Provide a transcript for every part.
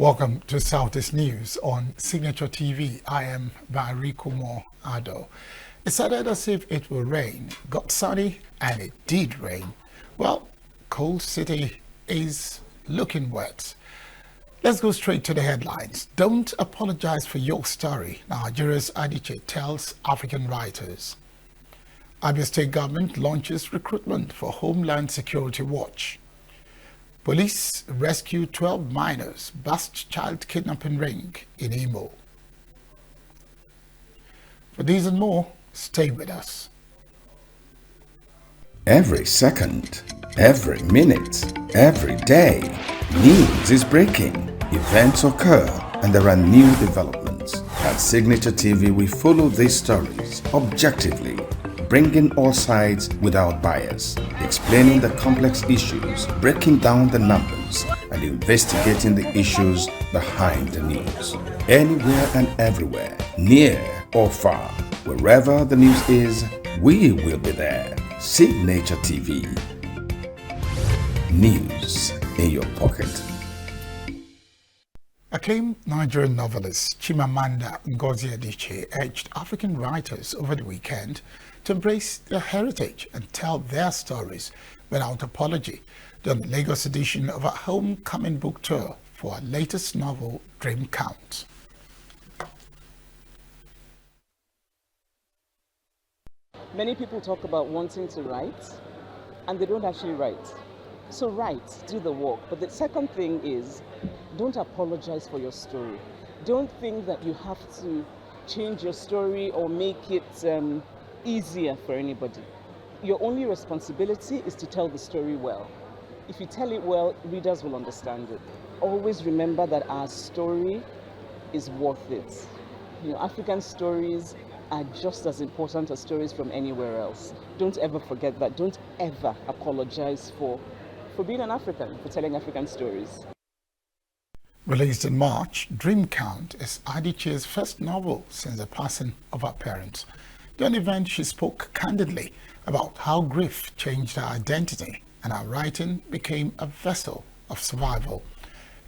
Welcome to Southeast News on Signature TV. I am Barikumo Ado. It started as if it will rain, got sunny, and it did rain. Well, Coal City is looking wet. Let's go straight to the headlines. Don't apologize for your story, Nigeria's Adichie tells African writers. Abia State government launches recruitment for Homeland Security Watch. Police rescue 12 minors, bust child kidnapping ring in Imo. For these and more, stay with us. Every second, every minute, every day, news is breaking, events occur, and there are new developments. At Signature TV, we follow these stories objectively, bringing all sides without bias, explaining the complex issues, breaking down the numbers, and investigating the issues behind the news. Anywhere and everywhere, near or far, wherever the news is, we will be there. Signature TV. News in your pocket. Acclaimed Nigerian novelist Chimamanda Ngozi Adichie urged African writers over the weekend to embrace their heritage and tell their stories without apology during the Lagos edition of her homecoming book tour for her latest novel, Dream Count. Many people talk about wanting to write, and they don't actually write. So write, do the work. But the second thing is, don't apologize for your story. Don't think that you have to change your story or make it easier for anybody. Your only responsibility is to tell the story well. If you tell it well, readers will understand it. Always remember that our story is worth it. You know, African stories are just as important as stories from anywhere else. Don't ever forget that. Don't ever apologize for being an African, for telling African stories. Released in March, Dream Count is Adichie's first novel since the passing of her parents. During the event, she spoke candidly about how grief changed her identity and how writing became a vessel of survival.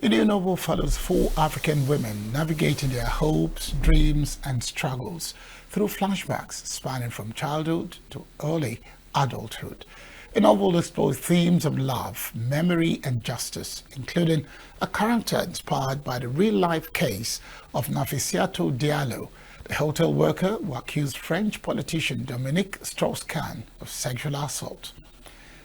The new novel follows 4 African women navigating their hopes, dreams, and struggles through flashbacks spanning from childhood to early adulthood. The novel explores themes of love, memory, and justice, including a character inspired by the real-life case of Nafisiatou Diallo, the hotel worker who accused French politician Dominique Strauss-Kahn of sexual assault.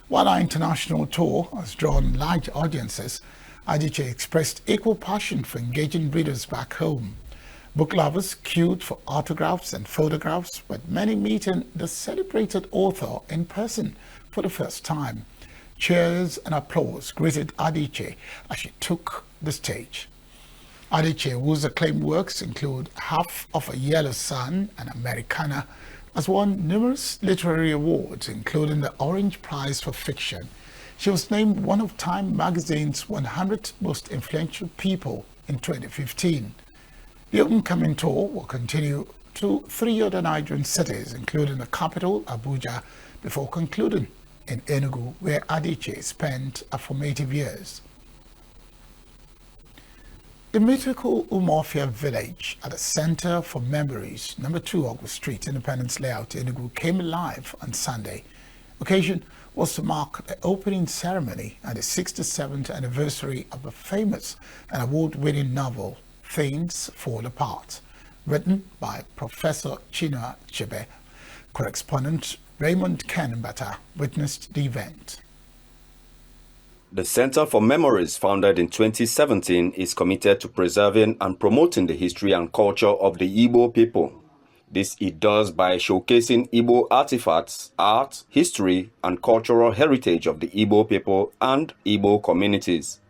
While our international tour has drawn large audiences, Adichie expressed equal passion for engaging readers back home. Book lovers queued for autographs and photographs, with many meeting the celebrated author in person for the first time. Cheers and applause greeted Adichie as she took the stage. Adichie, whose acclaimed works include Half of a Yellow Sun and Americana, has won numerous literary awards, including the Orange Prize for Fiction. She was named one of Time magazine's 100 most influential people in 2015. The homecoming tour will continue to 3 other Nigerian cities, including the capital, Abuja, before concluding in Enugu, where Adichie spent her formative years. The mythical Umuofia village at the Center for Memories, number 2 August Street, Independence Layout, Enugu, came alive on Sunday. Occasion was to mark the opening ceremony and the 67th anniversary of the famous and award-winning novel, Things Fall Apart, written by Professor Chinua Achebe. Correspondent Raymond Kenbata witnessed the event. The Center for Memories, founded in 2017, is committed to preserving and promoting the history and culture of the Igbo people. This it does by showcasing Igbo artifacts, art, history, and cultural heritage of the Igbo people and Igbo communities.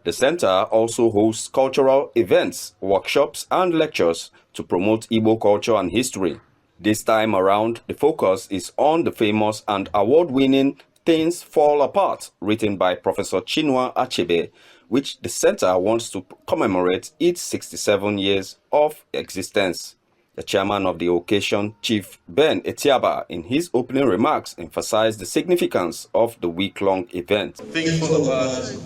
The center also hosts cultural events, workshops, and lectures to promote Igbo culture and history. This time around, the focus is on the famous and award-winning Things Fall Apart, written by Professor Chinua Achebe, which the center wants to commemorate its 67 years of existence. The chairman of the occasion, Chief Ben Etiaba, in his opening remarks emphasized the significance of the week-long event. Things Fall Apart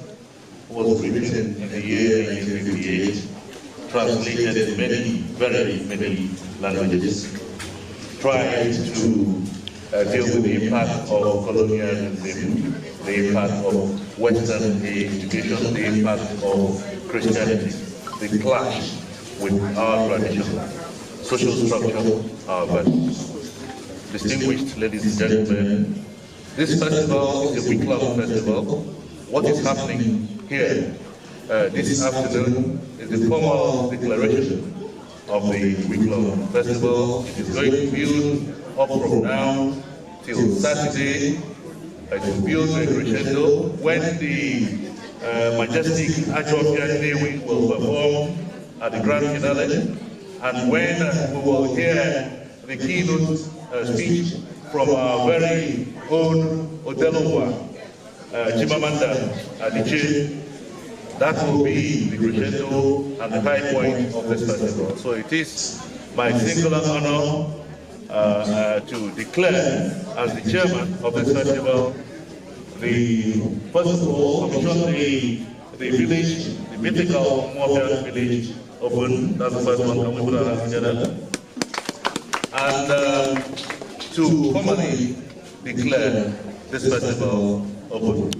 was written in the year 1958, translated in very many languages, tried to deal with the impact of colonialism, the impact of Western education, the impact of Christianity, the clash with our tradition, social structure, our values. Distinguished ladies and gentlemen, this festival is a week-long festival. What is happening here this afternoon is the formal declaration of the week-long festival. It is going to build up from now till Saturday. It will build to a crescendo when the majestic Ajofia Nnewi will perform at the grand finale, and when we will hear the keynote speech from our very own Odelogwa, Chimamanda Adichie. That will be the crescendo and the high point of this festival. So it is my singular honor to declare as the chairman of this festival, first of all, commission the village, the mythical Mobian village open. That's the first one. Can we put our hands together? And to formally declare this festival open.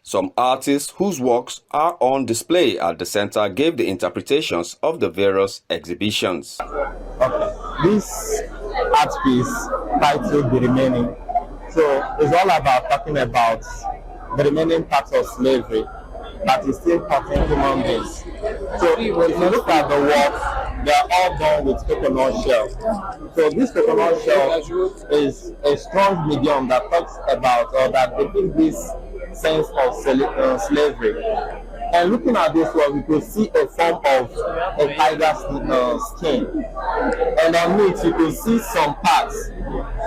Some artists whose works are on display at the center gave the interpretations of the various exhibitions. Okay. This art piece titled The Remaining, so it's all about talking about the remaining parts of slavery that is still hurting human beings. So if you look at the work, they are all done with coconut shell. So this coconut shell is a strong medium that talks about or that depicts this sense of slavery. And looking at this one, we could see a form of a tiger's skin. And on it, you could see some parts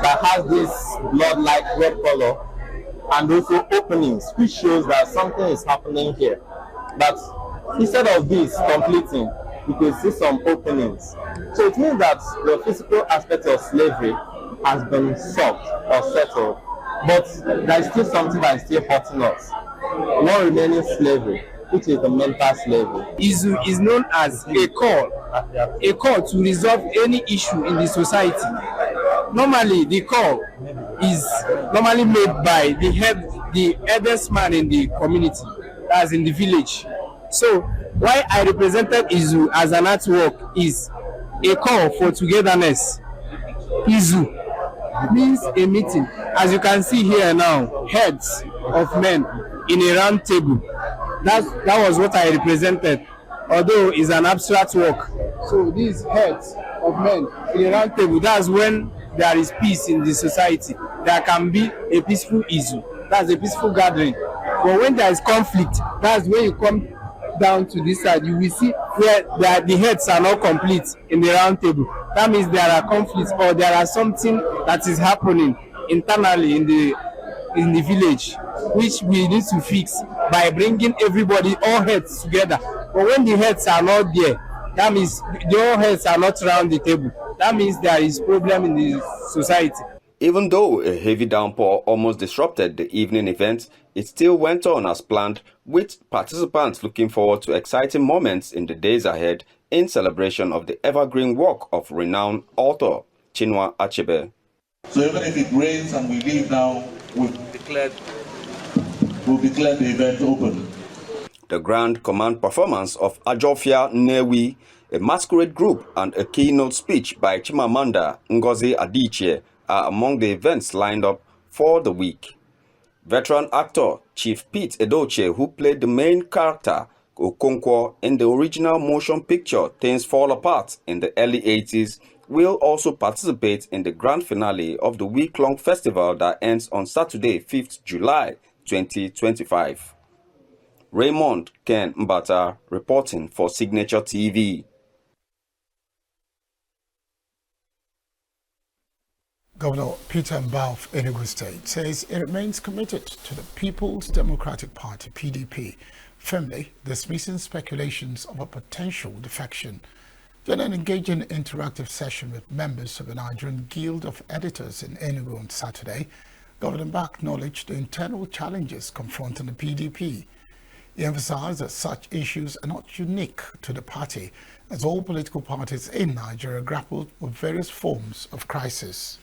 that has this blood-like red color and also openings, which shows that something is happening here. But instead of this completing, you could see some openings. So it means that the physical aspect of slavery has been solved or settled. But there is still something that is still hurting us. One remaining slavery, which is the mental slavery. Izu is known as a call to resolve any issue in the society. Normally, the call is normally made by the eldest man in the community, as in the village. So, why I represented Izu as an artwork is a call for togetherness. Izu means a meeting. As you can see here now, heads of men in a round table. That was what I represented, although it's an abstract work. So these heads of men in a round table, that's when there is peace in the society. There can be a peaceful Izu. That's a peaceful gathering. But when there is conflict, that's when you come down to this side. You will see where the heads are not complete in the round table. That means there are conflicts or there are something that is happening internally in the village, which we need to fix by bringing everybody, all heads together. But when the heads are not there, that means the all heads are not around the table. That means there is problem in the society. Even though a heavy downpour almost disrupted the evening event, it still went on as planned, with participants looking forward to exciting moments in the days ahead in celebration of the evergreen work of renowned author Chinua Achebe. So even if it rains and we leave now, we'll declare the event open. The grand command performance of Ajofia Nnewi, a masquerade group, and a keynote speech by Chimamanda Ngozi Adichie are among the events lined up for the week. Veteran actor Chief Pete Edochie, who played the main character Okonkwo in the original motion picture Things Fall Apart in the early 80s, will also participate in the grand finale of the week-long festival that ends on Saturday, 5th July 2025. Raymond Ken Mbata reporting for Signature TV. Governor Peter Mbah of Enugu State says it remains committed to the People's Democratic Party, PDP, firmly dismissing speculations of a potential defection. During an engaging interactive session with members of the Nigerian Guild of Editors in Enugu on Saturday, Governor Mbah acknowledged the internal challenges confronting the PDP. He emphasized that such issues are not unique to the party, as all political parties in Nigeria grappled with various forms of crisis.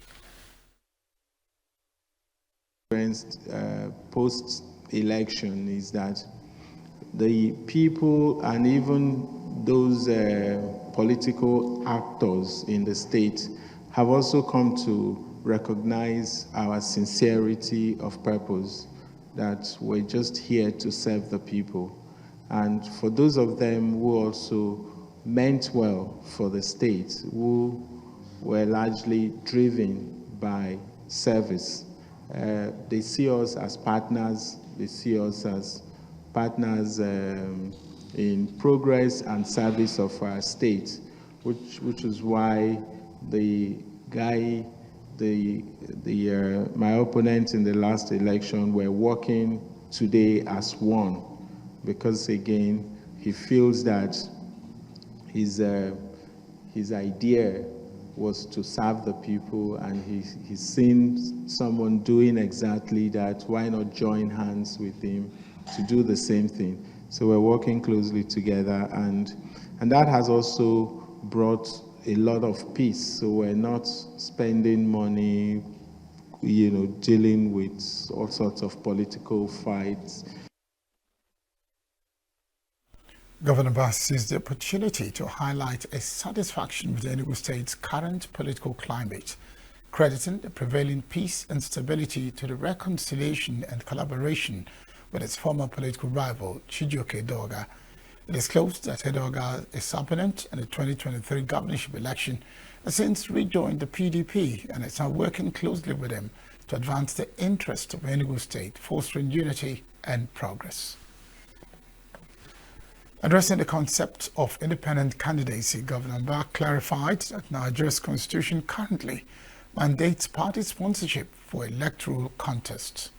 Post-election is that the people and even those political actors in the state have also come to recognize our sincerity of purpose, that we're just here to serve the people. And for those of them who also meant well for the state, who were largely driven by service, they see us as partners, they see us as partners in progress and service of our state, which is why the guy, my opponent in the last election, were working today as one, because again, he feels that his idea was to serve the people, and he's seen someone doing exactly that. Why not join hands with him to do the same thing? So we're working closely together, and that has also brought a lot of peace. So we're not spending money, dealing with all sorts of political fights. Governor Bass seized the opportunity to highlight a satisfaction with Enugu State's current political climate, crediting the prevailing peace and stability to the reconciliation and collaboration with its former political rival, Chijioke Edoga. It is disclosed that Edoga, his opponent in the 2023 governorship election, has since rejoined the PDP and is now working closely with him to advance the interests of Enugu State, fostering unity and progress. Addressing the concept of independent candidacy, Governor Mbah clarified that Nigeria's constitution currently mandates party sponsorship for electoral contests.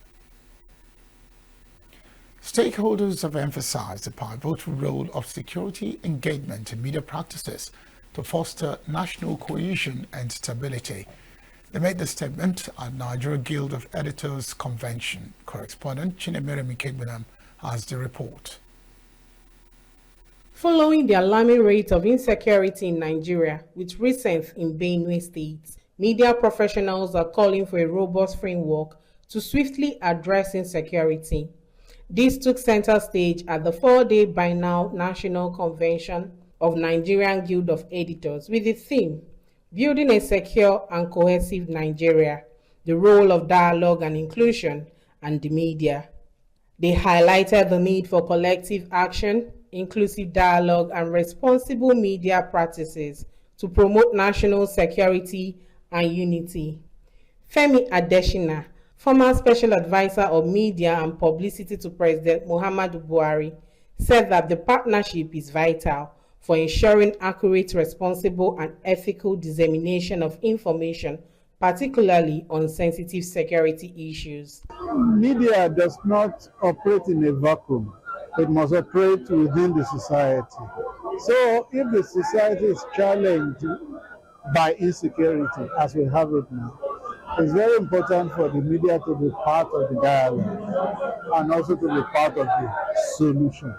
Stakeholders have emphasized the pivotal role of security engagement in media practices to foster national cohesion and stability. They made the statement at Nigeria Guild of Editors Convention. Correspondent Chinemere Mikegbunam has the report. Following the alarming rate of insecurity in Nigeria, with recent in Benue State, media professionals are calling for a robust framework to swiftly address insecurity. This took center stage at the 4-day biennial National Convention of Nigerian Guild of Editors with the theme, Building a Secure and Cohesive Nigeria, the Role of Dialogue and Inclusion, and the Media. They highlighted the need for collective action, inclusive dialogue, and responsible media practices to promote national security and unity. Femi Adesina, former Special Advisor of Media and Publicity to President Muhammadu Buhari, said that the partnership is vital for ensuring accurate, responsible, and ethical dissemination of information, particularly on sensitive security issues. Media does not operate in a vacuum. It must operate within the society. So if the society is challenged by insecurity, as we have it now, it's very important for the media to be part of the dialogue and also to be part of the solution.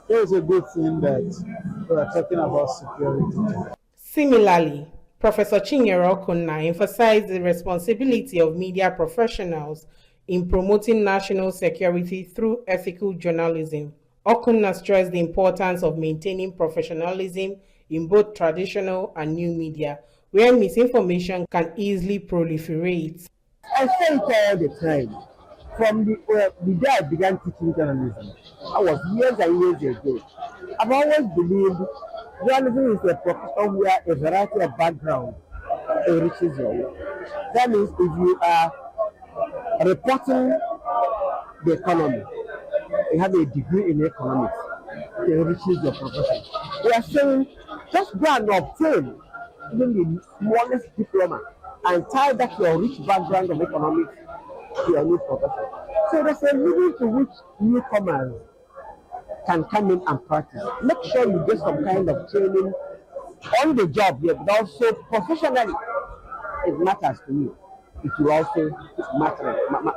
So it's a good thing that we are talking about security. Similarly, Professor Chinyere Okunna emphasized the responsibility of media professionals in promoting national security through ethical journalism. Okunna stressed the importance of maintaining professionalism in both traditional and new media, where misinformation can easily proliferate. I say it all the time. From the day I began teaching journalism, I was years and years ago. I've always believed journalism is a profession where a variety of background enriches your work. That means if you are reporting the economy, you have a degree in economics, it enriches your profession. We are saying just go and obtain even the smallest diploma and tie that your rich background of economics to your new profession. So there's a limit to which newcomers can come in and practice. Make sure you get some kind of training on the job here, but also professionally. It matters to me. It will also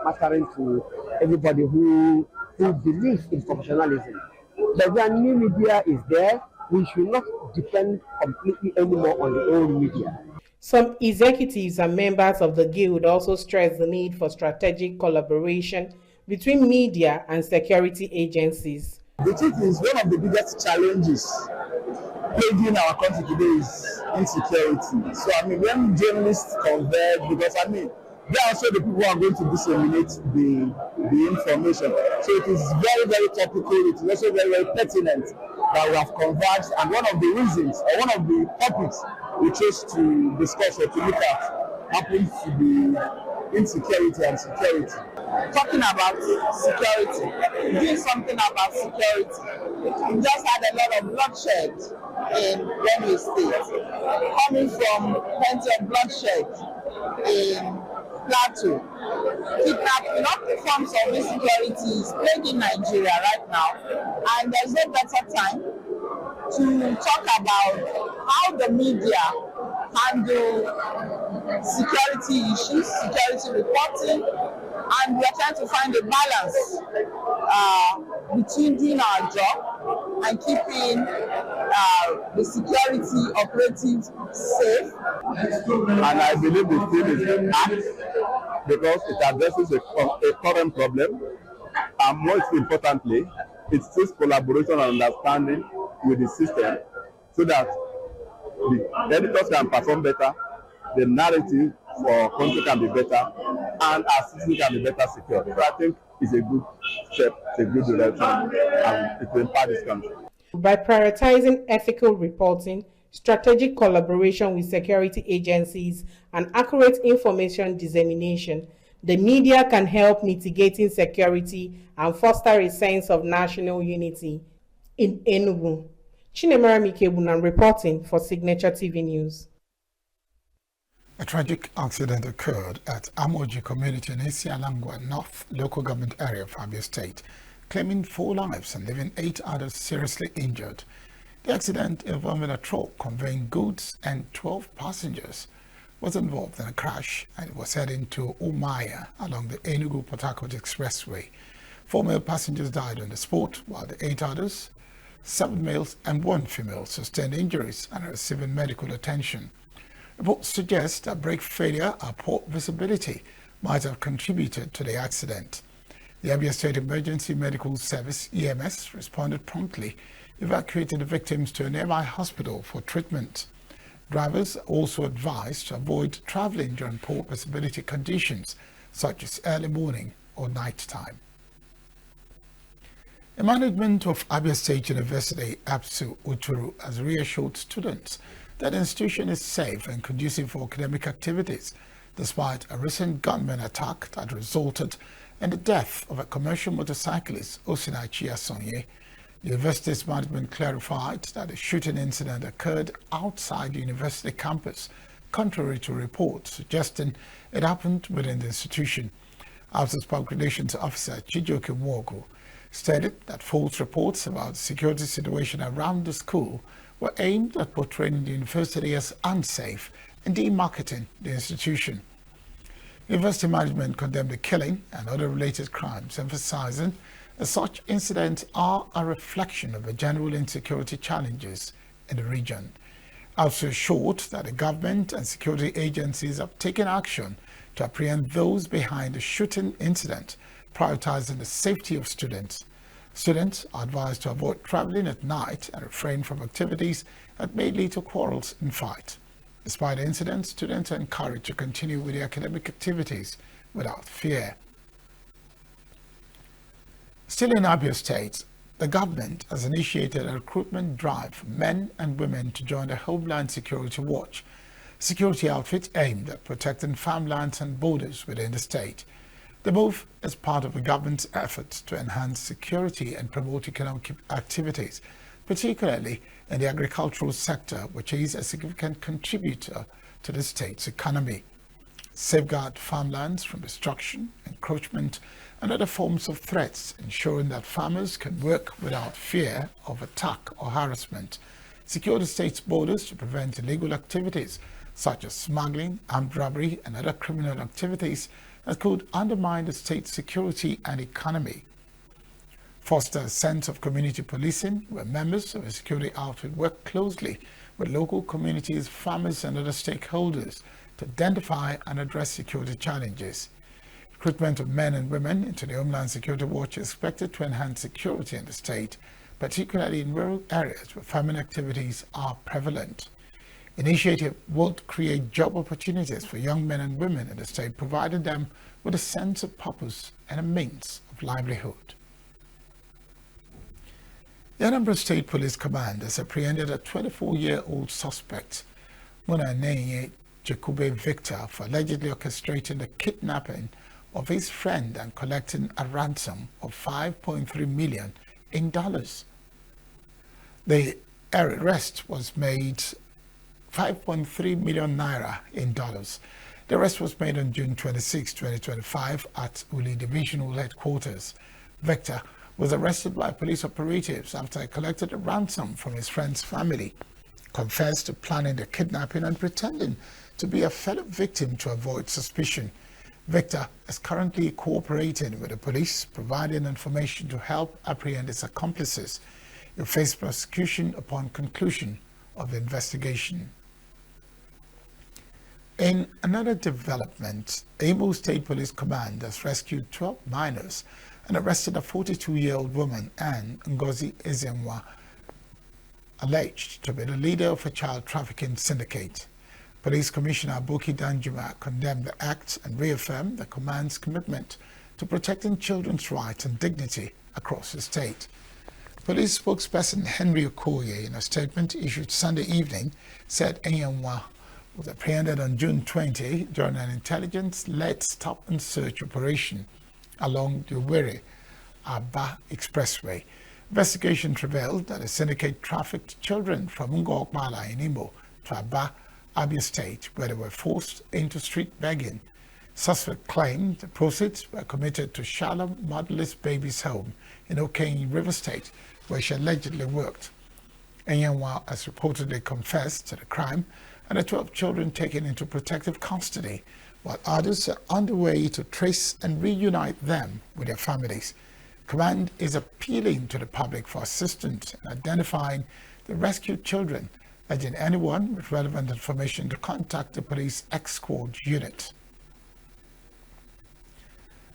mattering to everybody who believes in professionalism. But when new media is there, we should not depend completely anymore on the old media. Some executives and members of the Guild also stress the need for strategic collaboration between media and security agencies. The truth is, one of the biggest challenges plaguing our country today is insecurity. So, when journalists converge, because they are also the people who are going to disseminate the information. So it is very, very topical. It is also very, very pertinent that we have converged. And one of the reasons, or one of the topics we chose to discuss or to look at happens to be insecurity and security. Talking about security, doing something about security. We just had a lot of bloodshed in Benue State, coming from plenty of bloodshed in Plateau. Kidnapping, other forms of insecurity is plaguing Nigeria right now, and there's no better time to talk about how the media handle security issues, security reporting, and we're trying to find a balance between doing our job and keeping the security operatives safe. And I believe the team is being act because it addresses a current problem, and most importantly, it seeks collaboration and understanding with the system so that the editors can perform better, the narrative for our country can be better, and our citizens can be better secured. So I think it's a good step, it's a good direction, and it will impact this country. By prioritizing ethical reporting, strategic collaboration with security agencies, and accurate information dissemination, the media can help mitigating insecurity and foster a sense of national unity. In Enugu, Chinemere Mikebunan reporting for Signature TV News. A tragic accident occurred at Amoji community in Isialangwa North local government area of Abia State, claiming 4 lives and leaving 8 others seriously injured. The accident involving a truck conveying goods and 12 passengers was involved in a crash and was heading to Umaya along the Enugu-Port Harcourt Expressway. 4 male passengers died on the spot, while the 8 others, 7 males and 1 female, sustained injuries and are receiving medical attention. Reports suggest that brake failure or poor visibility might have contributed to the accident. The Abia State Emergency Medical Service, EMS, responded promptly, evacuated the victims to a nearby hospital for treatment. Drivers are also advised to avoid traveling during poor visibility conditions, such as early morning or night time. The management of Abia State University, ABSU Uturu, has reassured students that the institution is safe and conducive for academic activities, despite a recent gunman attack that resulted in the death of a commercial motorcyclist, Osinachi Asonye. The university's management clarified that the shooting incident occurred outside the university campus, contrary to reports suggesting it happened within the institution. ABSU's Public Relations Officer Chijoke Mwogo stated that false reports about the security situation around the school were aimed at portraying the university as unsafe and demarketing the institution. University management condemned the killing and other related crimes, emphasizing that such incidents are a reflection of the general insecurity challenges in the region. Also assured that the government and security agencies have taken action to apprehend those behind the shooting incident, prioritizing the safety of students. Students are advised to avoid traveling at night and refrain from activities that may lead to quarrels and fights. Despite the incident, students are encouraged to continue with their academic activities without fear. Still in Abia State, the government has initiated a recruitment drive for men and women to join the Homeland Security Watch, a security outfit aimed at protecting farmlands and borders within the state. The move is part of the government's efforts to enhance security and promote economic activities, particularly in the agricultural sector, which is a significant contributor to the state's economy. Safeguard farmlands from destruction, encroachment, and other forms of threats, ensuring that farmers can work without fear of attack or harassment. Secure the state's borders to prevent illegal activities such as smuggling, armed robbery, and other criminal activities that could undermine the state's security and economy. foster a sense of community policing where members of a security outfit work closely with local communities, farmers and other stakeholders to identify and address security challenges. Recruitment of men and women into the Homeland Security Watch is expected to enhance security in the state, particularly in rural areas where farming activities are prevalent. Initiative would create job opportunities for young men and women in the state, providing them with a sense of purpose and a means of livelihood. The Anambra State Police Command has apprehended a 24-year-old suspect, Munaneye Jakube Victor, for allegedly orchestrating the kidnapping of his friend and collecting a ransom of $5.3 million in dollars. The arrest was made 5.3 million naira in dollars. The arrest was made on June 26, 2025 at Uli Divisional Headquarters. Victor was arrested by police operatives after he collected a ransom from his friend's family, confessed to planning the kidnapping and pretending to be a fellow victim to avoid suspicion. Victor is currently cooperating with the police, providing information to help apprehend his accomplices. He will face prosecution upon conclusion of the investigation. In another development, Imo State Police Command has rescued 12 minors and arrested a 42-year-old woman, Anne Ngozi Ezenwa, alleged to be the leader of a child trafficking syndicate. Police Commissioner Boki Danjuma condemned the act and reaffirmed the command's commitment to protecting children's rights and dignity across the state. Police spokesperson Henry Okoye, in a statement issued Sunday evening, said Ezenwa was apprehended on June 20 during an intelligence-led stop-and-search operation along the Owerri-Aba Expressway. Investigation revealed that the syndicate trafficked children from Ngokmala in Imo to Aba, Abia State, where they were forced into street begging. Suspect claimed the proceeds were committed to Shalom Motherless Babies Home in Okenye River State, where she allegedly worked. Ezenwa has reportedly confessed to the crime and the 12 children taken into protective custody, while others are on the way to trace and reunite them with their families. Command is appealing to the public for assistance in identifying the rescued children, urging anyone with relevant information to contact the police X-Squad unit.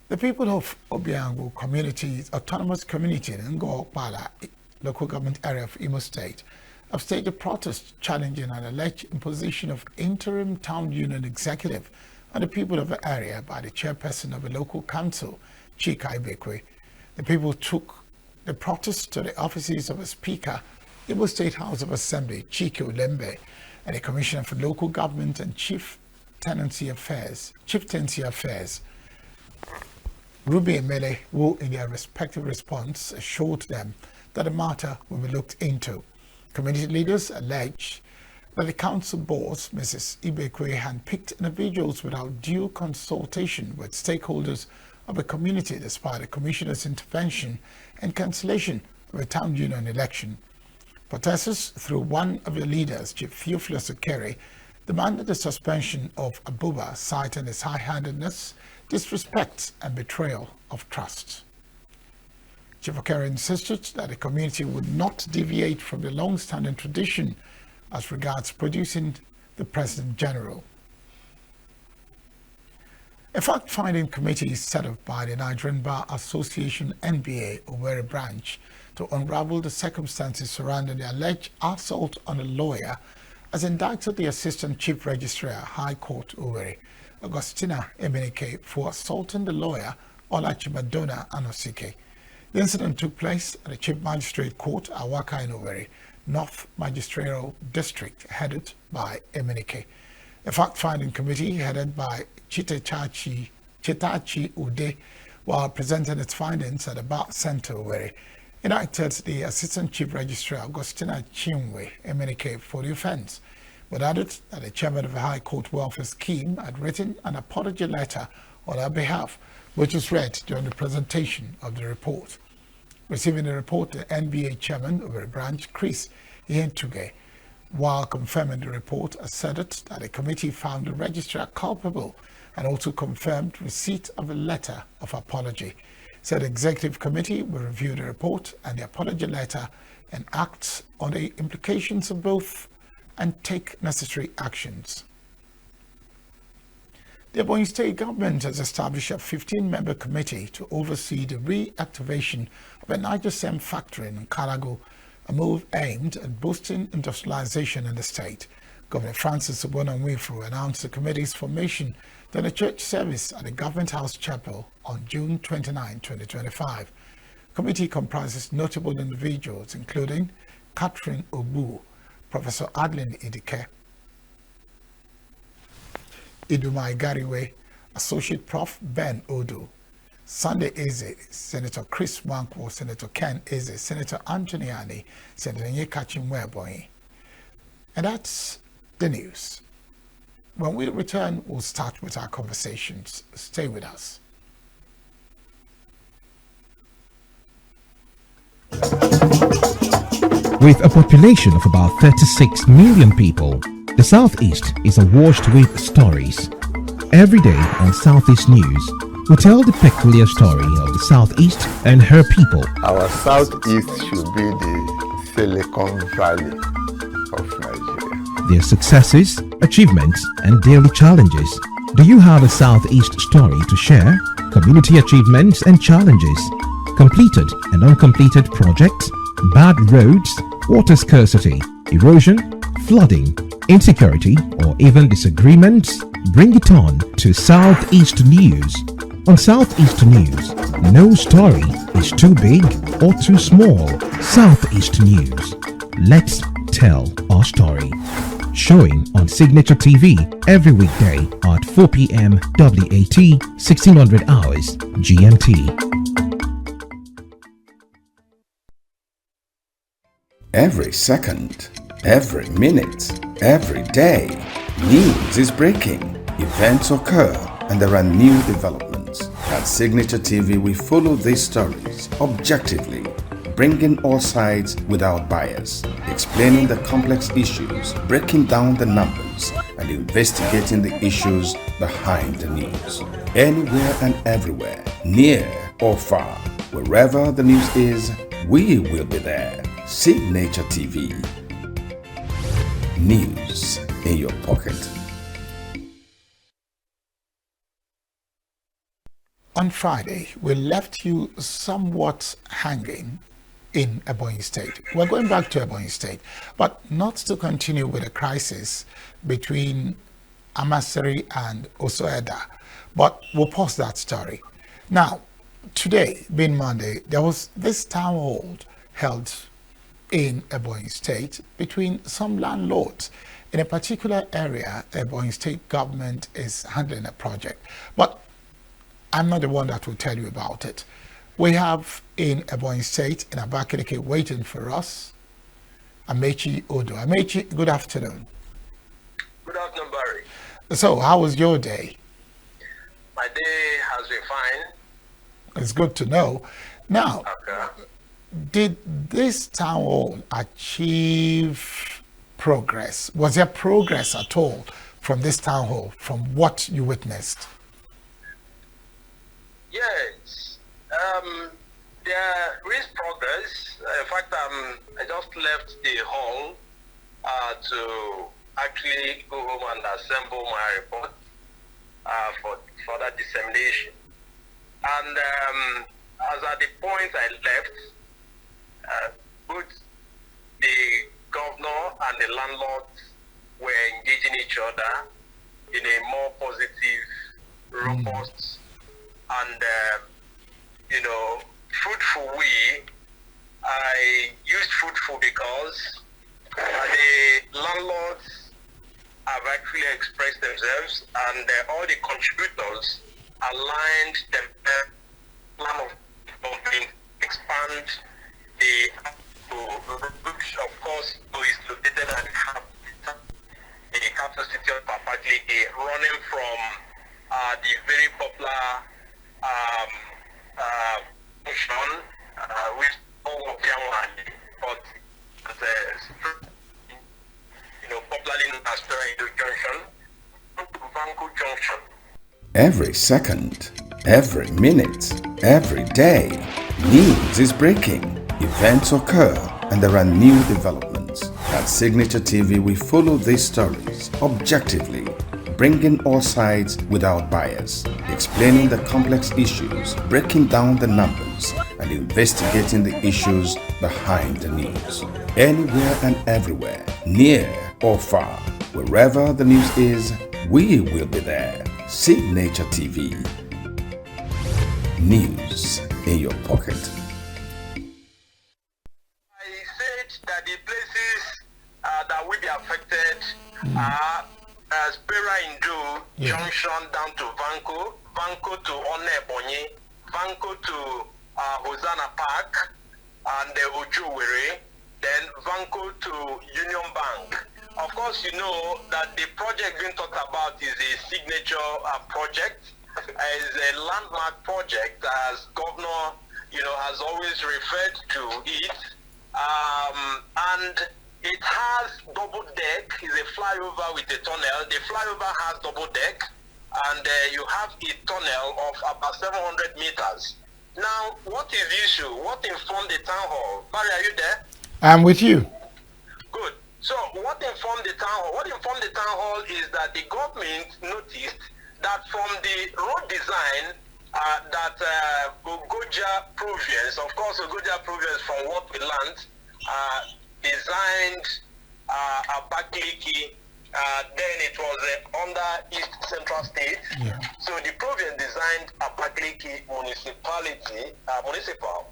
The people of Obiangu Autonomous Community in Ngokmala, local government area of Imo State, have staged a protest challenging an alleged imposition of interim town union executive on the people of the area by the chairperson of the local council, Chika Ibekwe. The people took the protest to the offices of a speaker, Imo State House of Assembly, Chike Olembe, and the Commissioner for Local Government and Chieftaincy Affairs, Ruby and Mele, who in their respective response assured them that the matter will be looked into. Community leaders allege that the council boards, Mrs. Ibekwe, handpicked individuals without due consultation with stakeholders of the community despite the commissioner's intervention and cancellation of a town union election. Protesters, through one of the leaders, Chief Theophilus Okere, demanded the suspension of Abuba, citing his high-handedness, disrespect and betrayal of trust. Chief Okere insisted that the community would not deviate from the long-standing tradition as regards producing the President General. A fact-finding committee is set up by the Nigerian Bar Association NBA Owerri branch to unravel the circumstances surrounding the alleged assault on a lawyer has indicted the Assistant Chief Registrar, High Court Owerri, Augustina Emenike, for assaulting the lawyer Olachimadona Anosike. The incident took place at the Chief Magistrate Court, Awaka in Owerri, North Magisterial District, headed by Emenike. A fact-finding committee headed by Chitachi Ude, while presenting its findings at the Bar Center Owerri, indicted the Assistant Chief Registrar, Augustina Chinwe Emenike, for the offense, but added that the chairman of the High Court Welfare Scheme had written an apology letter on her behalf, which was read during the presentation of the report. Receiving the report, the NBA chairman of the branch, Chris Yentuge, while confirming the report, asserted that the committee found the registrar culpable and also confirmed receipt of a letter of apology. said the executive committee will review the report and the apology letter and act on the implications of both and take necessary actions. The Ebonyi State government has established a 15-member committee to oversee the reactivation of a Niger factory in Karago, a move aimed at boosting industrialization in the state. Governor Francis Ogbonnamwefo announced the committee's formation during a church service at the Government House Chapel on June 29, 2025. The committee comprises notable individuals including Catherine Obu, Professor Adeline Idike, Idumai Gariwe, Associate Prof. Ben Odo, Sunday Eze, Senator Chris Wankwo, Senator Ken Eze, Senator Anthony Ani, Senator Nyekachin Webonyi. And that's the news. When we return, we'll start with our conversations. Stay with us. With a population of about 36 million people, the Southeast is awash with stories. Every day on Southeast News, we tell the peculiar story of the Southeast and her people. Our Southeast should be the Silicon Valley of Nigeria. Their successes, achievements, and daily challenges. Do you have a Southeast story to share? Community achievements and challenges, completed and uncompleted projects, bad roads, water scarcity, erosion, flooding, insecurity, or even disagreements? Bring it on to Southeast News. On Southeast News, no story is too big or too small. Southeast News. Let's tell our story. Showing on Signature TV every weekday at 4 p.m. WAT, 1600 hours GMT. Every second, every minute, every day, news is breaking, events occur, and there are new developments. At Signature TV, we follow these stories objectively, bringing all sides without bias, explaining the complex issues, breaking down the numbers, and investigating the issues behind the news. Anywhere and everywhere, near or far, wherever the news is, we will be there. Signature TV. News in your pocket. On Friday, we left you somewhat hanging in Ebonyi State. We're going back to Ebonyi State, but not to continue with the crisis between Amaseri and Osoeda, but we'll pause that story. Now, today, being Monday, there was this town hall held in Ebonyi State between some landlords in a particular area. Ebonyi State government is handling a project, but I'm not the one that will tell you about it. We have in Ebonyi State, in Abakaliki, waiting for us, Amechi Odo. Amechi, good afternoon. Good afternoon, Barry. So, how was your day? My day has been fine. It's good to know. Now, okay. Did this town hall achieve progress? Was there progress at all from this town hall, from what you witnessed? Yes, there is progress. In fact, I just left the hall to actually go home and assemble my report for further dissemination. And as at the point I left, both the governor and the landlords were engaging each other in a more positive, robust, and fruitful way. I used fruitful because the landlords have actually expressed themselves, and all the contributors aligned their plan of development, expand the which of course is located at the capital city of Abakaliki, running from the very popular junction, which all of them but popularly known as Junction, to Banco Junction. Every second, Every minute, every day, news is breaking, events occur, and there are new developments. At Signature TV, we follow these stories objectively, bringing all sides without bias, explaining the complex issues, breaking down the numbers, and investigating the issues behind the news. Anywhere and everywhere, near or far, wherever the news is, we will be there. Signature TV. News in your pocket. I said that the places that will be affected are Spera Indo Junction down to Vanco, Vanco to Onebonyi, Vanco to Hosanna Park and Ojuwere, then Vanco to Union Bank. Of course, you know that the project being talked about is a signature project, is a landmark project, as Governor, has always referred to it, and it has double deck. It's a flyover with a tunnel. The flyover has double deck, and you have a tunnel of about 700 meters. Now, what is the issue? What informed the town hall? Barry, are you there? I'm with you. Good. So what informed the town hall? What informed the town hall is that the government noticed that from the road design that Ogoja Province, of course Ogoja Province from what we learned, designed Abakaliki, then it was under East Central State. Yeah. So the province designed Abakaliki municipal.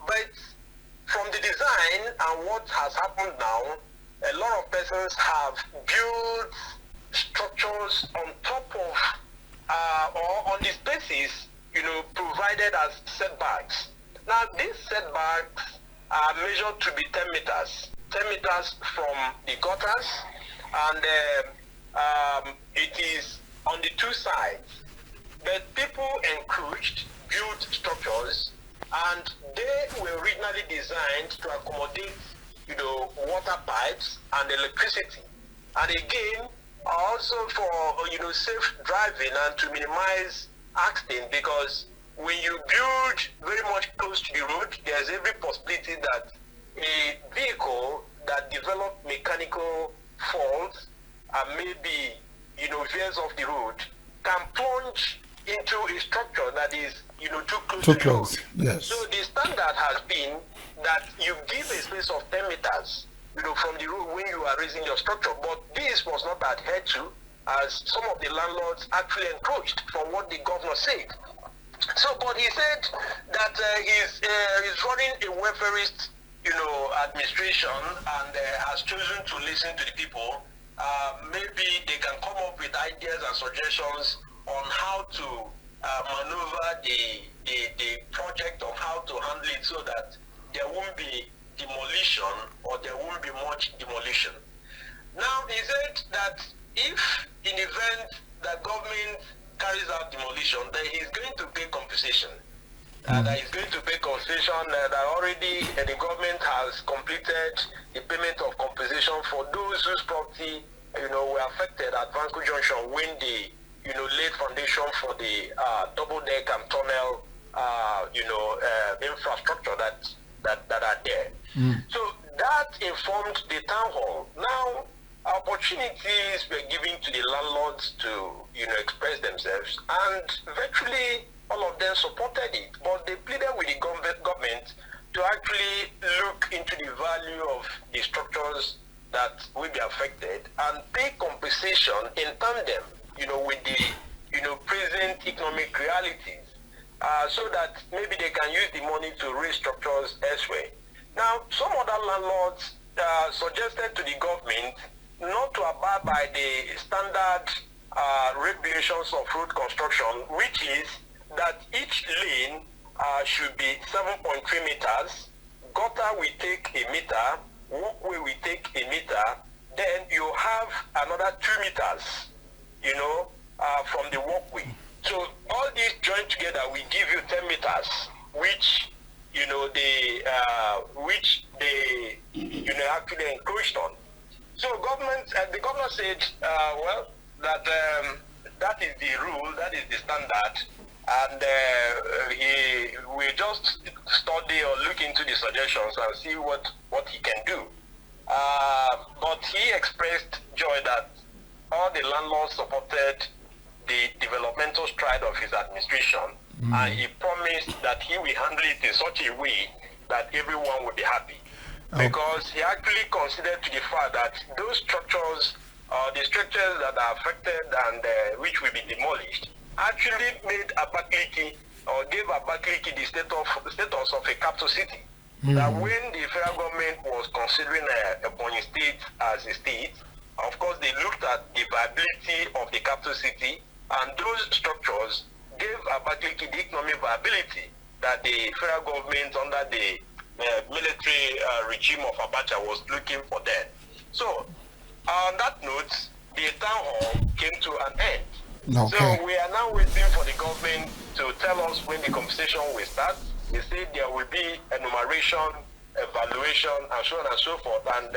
But from the design and what has happened now, a lot of persons have built structures on top of or on the spaces, provided as setbacks. Now these setbacks are measured to be 10 meters. 10 meters from the gutters, and it is on the two sides. But people encroached, built structures, and they were originally designed to accommodate, water pipes and electricity. And again, also for, safe driving and to minimize accident, because when you build very much close to the road, there's every possibility that a vehicle that develops mechanical faults and maybe, veers off the road can plunge into a structure that is, too close to the road. Yes. So the standard has been that you give a space of 10 meters, from the road when you are raising your structure. But this was not adhered to, as some of the landlords actually encroached from what the governor said. So, but he said that he's running a welfarist, administration, and has chosen to listen to the people. Maybe they can come up with ideas and suggestions on how to maneuver the project, of how to handle it so that there won't be demolition, or there won't be much demolition. Now, he said that if in event that government carries out demolition, then he's going to pay compensation. That he's going to pay compensation, that already the government has completed the payment of compensation for those whose property, were affected at Vanco Junction when the, laid foundation for the double deck and tunnel, infrastructure that are there. So that informed the town hall. Now, opportunities were given to the landlords to, express themselves, and virtually all of them supported it. But they pleaded with the government to actually look into the value of the structures that will be affected and pay compensation in tandem, with the, present economic realities, so that maybe they can use the money to raise structures elsewhere. Now, some other landlords suggested to the government not to abide by the standard regulations of road construction, which is that each lane should be 7.3 meters, gutter will take a meter, walkway will take a meter, then you have another 2 meters, from the walkway. So all these joined together will give you 10 meters, which they actually encroached on. So the governor said, that that is the rule, that is the standard, and he will just study or look into the suggestions and see what he can do. But he expressed joy that all the landlords supported the developmental stride of his administration, and he promised that he will handle it in such a way that everyone will be happy. Because he actually considered to the fact that those structures, the structures that are affected and which will be demolished, actually made Abakaliki or gave Abakaliki the status of a capital city. That when the federal government was considering Ebonyi State as a state, of course they looked at the viability of the capital city, and those structures gave Abakaliki the economic viability that the federal government under the military regime of Abacha was looking for then. So, on that note, the town hall came to an end. Okay. So we are now waiting for the government to tell us when the compensation will start. They say there will be enumeration, evaluation, and so on and so forth. And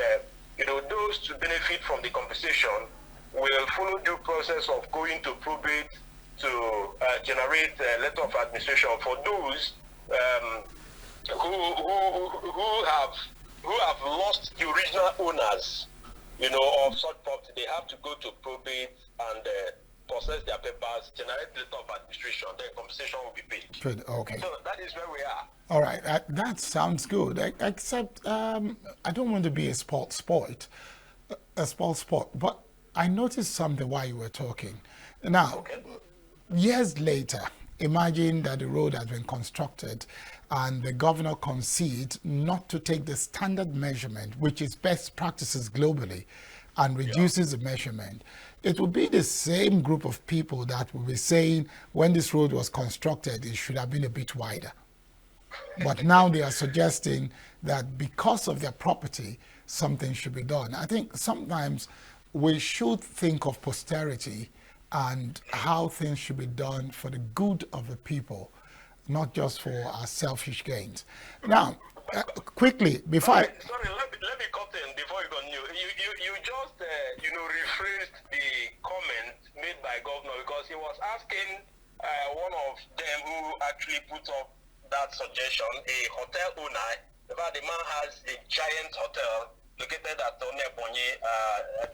those to benefit from the compensation will follow due process of going to probate to generate a letter of administration. For those who have lost the original owners, of such property, they have to go to probate and process their papers, generate letter of administration, then compensation will be paid. Good. Okay. So that is where we are. All right. That sounds good. Except I don't want to be a sport, but I noticed something while you were talking. Now, years later, imagine that the road has been constructed and the governor concedes not to take the standard measurement, which is best practices globally, and reduces the measurement. It will be the same group of people that will be saying when this road was constructed, it should have been a bit wider. But now they are suggesting that because of their property, something should be done. I think sometimes we should think of posterity and how things should be done for the good of the people, not just for our selfish gains. Now, quickly, before Sorry, let me cut in before you continue. You just, rephrased the comment made by governor, because he was asking one of them who actually put up that suggestion, a hotel owner. In fact, the man has a giant hotel located at Ebonyi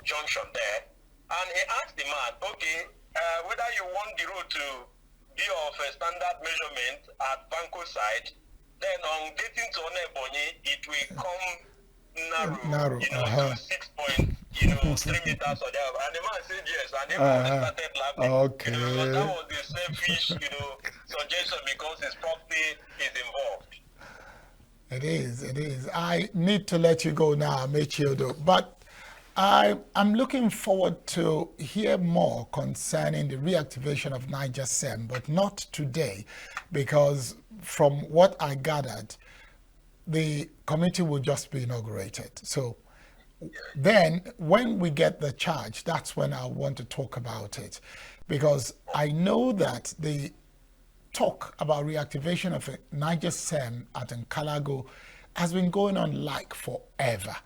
Junction there. And he asked the man, okay, whether you want the road to be of a standard measurement at Banco side, then on getting to Ebonyi, it will come narrow. To 6.3 meters or there. And the man said yes, and everyone started laughing. Okay. That was the selfish, suggestion, because his property is involved. It is. I need to let you go now, Mechildo, but I'm looking forward to hear more concerning the reactivation of Niger SEM, but not today, because from what I gathered, the committee will just be inaugurated. So then when we get the charge, that's when I want to talk about it, because I know that the talk about reactivation of Niger SEM at Nkalago has been going on like forever.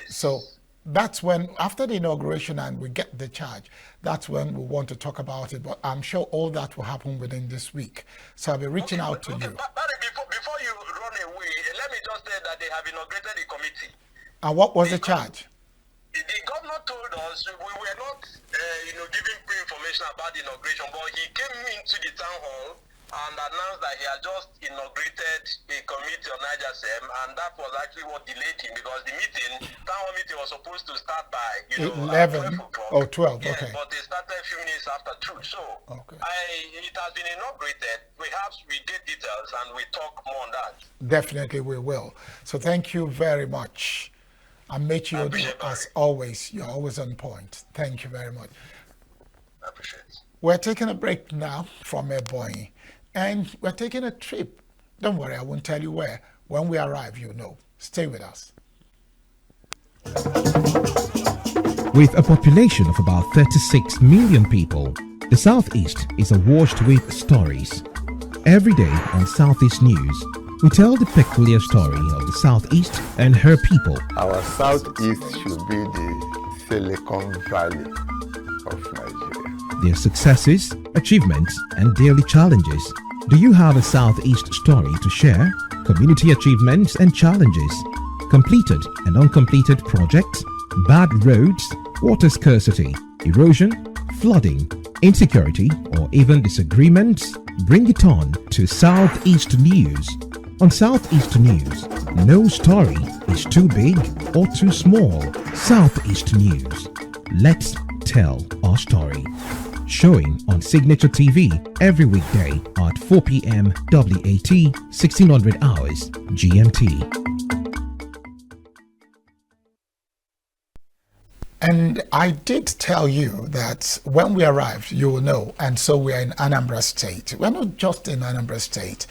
So that's when, after the inauguration and we get the charge, that's when we want to talk about it. But I'm sure all that will happen within this week. So I'll be reaching out to you. Before you run away, let me just say that they have inaugurated the committee. And what was the charge? The governor told us we were not, giving pre-information about the inauguration, but he came into the town hall and announced that he had just inaugurated a committee on Niger SEM, and that was actually what delayed him, because the town hall meeting was supposed to start by 11 or 12. Yes, okay. but they started a few minutes after 2. So it has been inaugurated. Perhaps we get details and we talk more on that. Definitely we will. So thank you very much. And Mechildo, as always, you're always on point. Thank you very much. I appreciate it. We're taking a break now from Ebonyi, and we're taking a trip. Don't worry, I won't tell you where. When we arrive, you'll know. Stay with us. With a population of about 36 million people, the Southeast is awash with stories. Every day on Southeast News, we tell the peculiar story of the Southeast and her people. Our Southeast should be the Silicon Valley of Nigeria. their successes, achievements, and daily challenges. Do you have a Southeast story to share? Community achievements and challenges, completed and uncompleted projects, bad roads, water scarcity, erosion, flooding, insecurity, or even disagreements? Bring it on to Southeast News. On Southeast News, no story is too big or too small. Southeast News. Let's tell our story. Showing on Signature TV every weekday at 4 p.m. WAT, 1600 hours GMT. And I did tell you that when we arrived, you will know. And so we are in Anambra State. We're not just in Anambra State.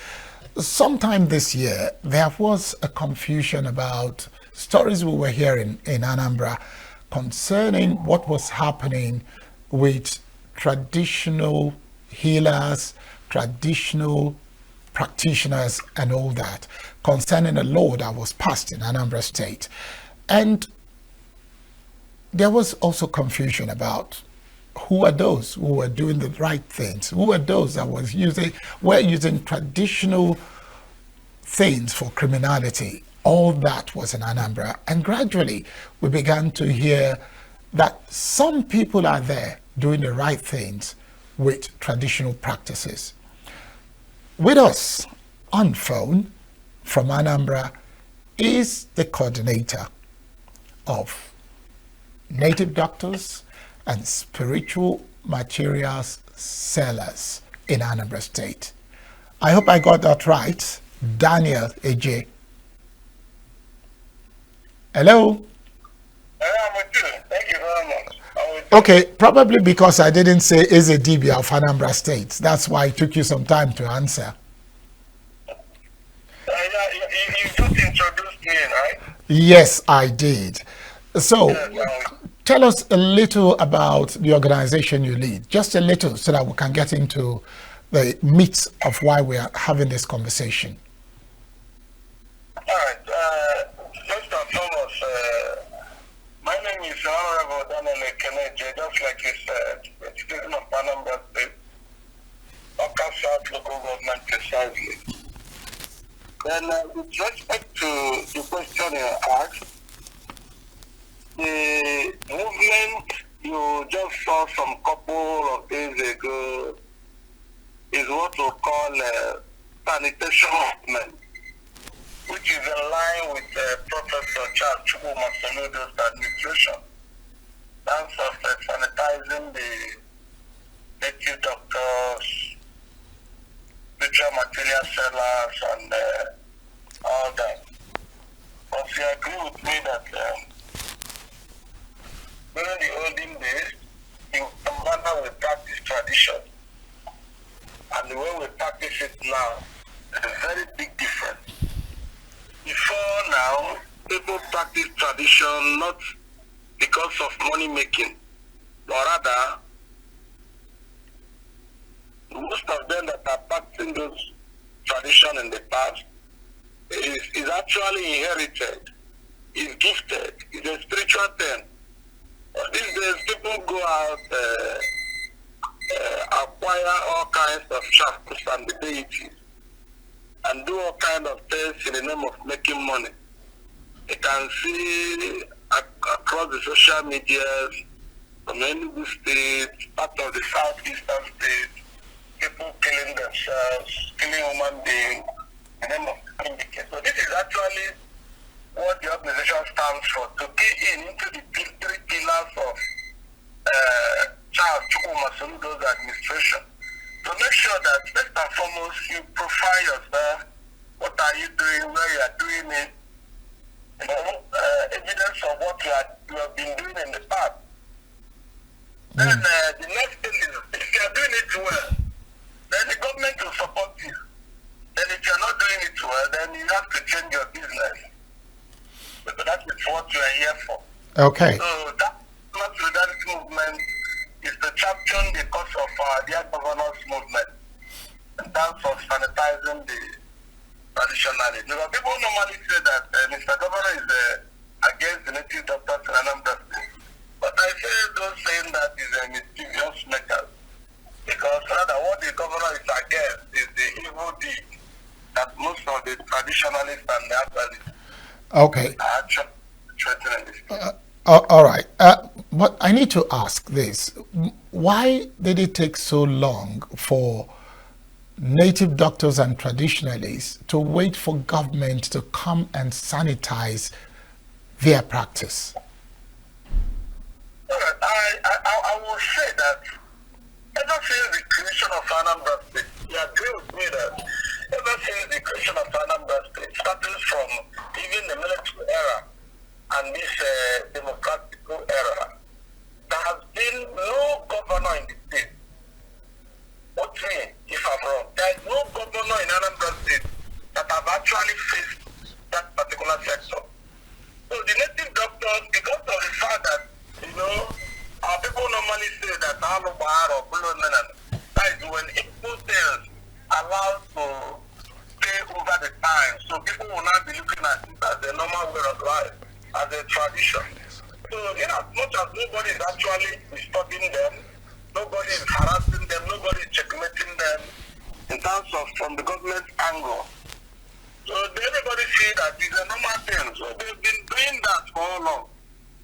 Sometime this year, there was a confusion about stories we were hearing in Anambra concerning what was happening with traditional healers, traditional practitioners, and all that, concerning a law that was passed in Anambra State. And there was also confusion about who are those who were doing the right things, who are those that were using traditional things for criminality. All that was in Anambra. And gradually we began to hear that some people are there doing the right things with traditional practices. With us on phone from Anambra is the coordinator of native doctors and spiritual materials sellers in Anambra State. I hope I got that right. Daniel AJ. Hello? I'm with you. Thank you very much. Okay, probably because I didn't say is a DB of Anambra State. That's why it took you some time to answer. You just introduced me, right? Yes, I did. So, tell us a little about the organization you lead, just a little, so that we can get into the meat of why we are having this conversation. All right. First and foremost, my name is Honorable Daniel Ekeneje, just like you said, the citizen of Anambra State, Oka South local government precisely. Then, with respect to the question you asked, the movement you just saw some couple of days ago is what we call a sanitation movement, which is in line with Professor Charles Chukwumasoludo's administration. That's of sanitizing the native doctors, spiritual material sellers, and all that. But you agree with me that during the olden days, in manner we practice tradition, and the way we practice it now is a very big difference. Before now, people practice tradition not because of money making, but rather most of them that are practicing those tradition in the past is actually inherited, is gifted, is a spiritual thing. These days, people go out, acquire all kinds of shackles and the deities, and do all kinds of things in the name of making money. You can see across the social media, from Enugu State, part of the southeastern states, people killing themselves, killing human beings in the name of communication. So this is actually what the organization stands for, to key in into the three pillars of Charles Chukwumasoludo's administration, to make sure that first and foremost you profile yourself, what are you doing, where you are doing it, evidence of what you have been doing in the past. Then the next thing is, if you are doing it well, then the government will support you. Then if you are not doing it well, then you have to change your business. So that is what you are here for. Okay. So that solidarity movement is to champion the cause of their governance movement in terms of sanitizing the traditionality. Because people normally say that Mr. Governor is against the native doctors in Anambra State. But I say those saying that is a mischievous maker. because rather what the governor is against is the evil deed that most of the traditionalists and the actualists Okay. are actually threatening this. All right. But I need to ask this. Why did it take so long for native doctors and traditionalists to wait for government to come and sanitize their practice? I will say that ever since the creation of Anambra State, you agree with me that ever since the creation of Anambra State, starting from even the military era and this democratic era, there has been no governor in the state. What me if I'm wrong? There is no governor in Anambra State that have actually faced that particular sector. So the native doctors, because of the fact that, our people normally say that that is when equal things allowed to stay over the time. So people will not be looking at it as a normal way of life, as a tradition. So in as much as nobody is actually disturbing them, nobody is harassing them, nobody is checkmating them in terms of from the government angle. So everybody see that it's a normal thing. So they've been doing that for how long?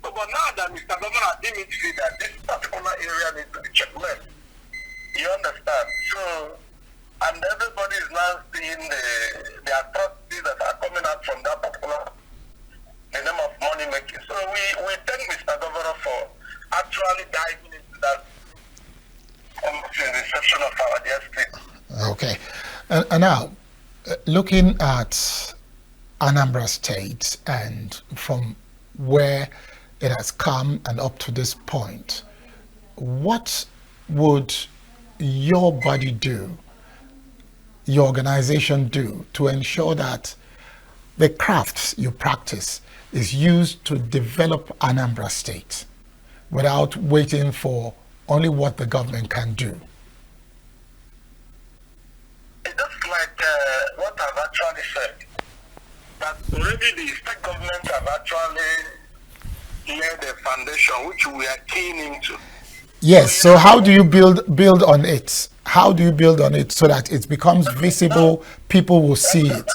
So, but now that Mr. Governor didn't see that this particular area needs to be checkmate, you understand? So, and everybody is now seeing the atrocities that are coming out from that particular, the name of money making. So we thank Mr. Governor for actually diving into that reception of our dear state. Okay. And now, looking at Anambra State and from where it has come and up to this point, what would your body do, your organization do, to ensure that the crafts you practice is used to develop Anambra State without waiting for only what the government can do? It's just like what I've actually said, that already the state government have actually laid a foundation which we are keen into. Yes, so how do you build on it? How do you build on it so that it becomes visible, people will see it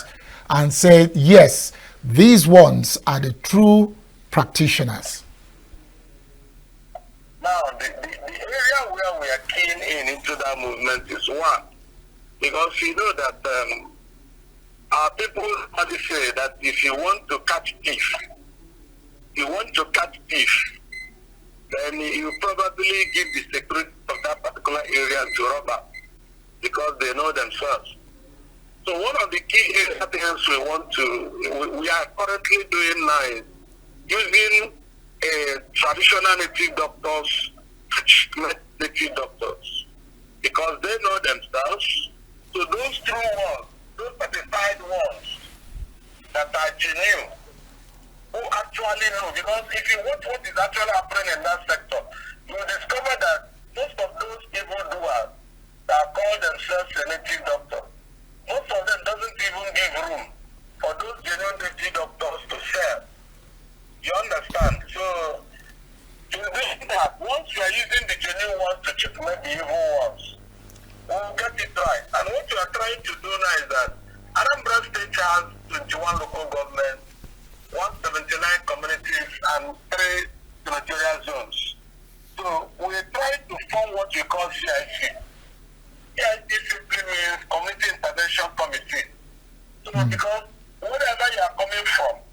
and say, yes, these ones are the true practitioners? Now, the area where we are keen into that movement is one, because you know that our people always say that if you want to catch thief, then you probably give the security of that particular area to robbers because they know themselves. So one of the key things we are currently doing now is using traditional native doctors to treat native doctors because they know themselves. So those true ones, those certified ones that are genuine, who actually know, because if you watch what is actually happening in that sector, you will discover that most of those evildoers that call themselves a native doctor, most of them doesn't even give room for those genuine native doctors to sell. You understand? So, to do that, once you are using the genuine ones to checkmate the evil ones, we'll get it right. And what you are trying to do now is that Anambra State has 21 local governments, 179 communities, and 3 territorial zones. So we're trying to form what we call CIC. CIC simply means Community Intervention Committee. So because wherever you are coming from,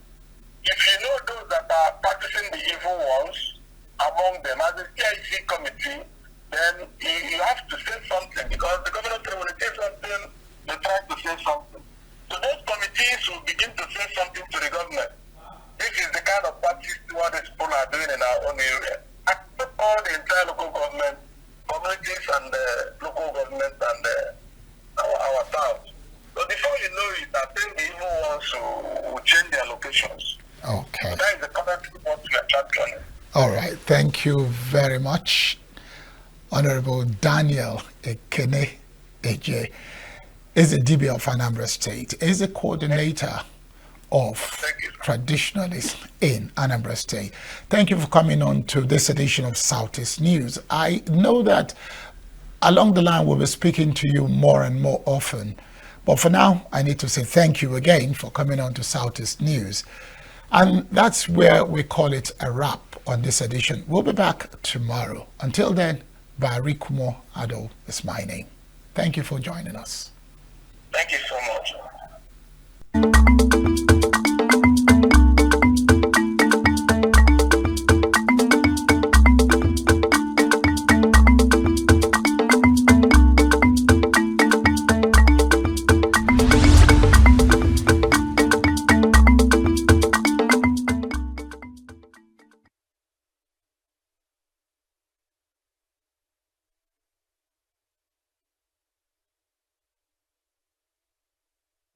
if you know those that are practicing the evil ones among them as a CIC committee, then you have to say something because the governor said when they say something, they try to say something. So those committees will begin to say something to the government. This is the kind of practice what these people are doing in our own area. Across all the entire local government, communities and local government and our towns. So before you know it, I think the evil ones will change their locations. Okay. So that is the current what we are championing. All right. Thank you very much. Honorable Daniel Ekene Eje is the DB of Anambra State, is the coordinator of traditionalists in Anambra State. Thank you for coming on to this edition of Southeast News. I know that Along the line, we'll be speaking to you more and more often. But for now, I need to say thank you again for coming on to Southeast News. And that's where we call it a wrap on this edition. We'll be back tomorrow. Until then, Barikumo Ado is my name. Thank you for joining us. Thank you so much.